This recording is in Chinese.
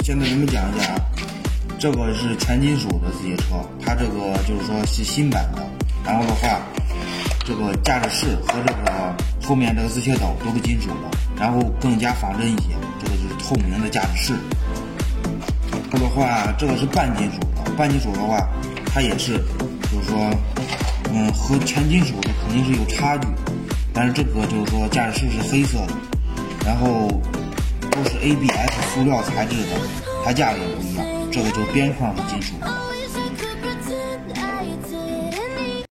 现在咱们讲一下啊，这个是全金属的自行车，它这个就是说是新版的。然后的话，这个驾驶室和这个后面这个自卸斗都是金属的，然后更加仿真一些。这个就是透明的驾驶室。这个的话，这个是半金属的，半金属的话，它也是就是说，和全金属的肯定是有差距。但是这个就是说驾驶室是黑色的，然后都是 ABS 塑料材质的，它价格也不一样。这个就是边框是金属的。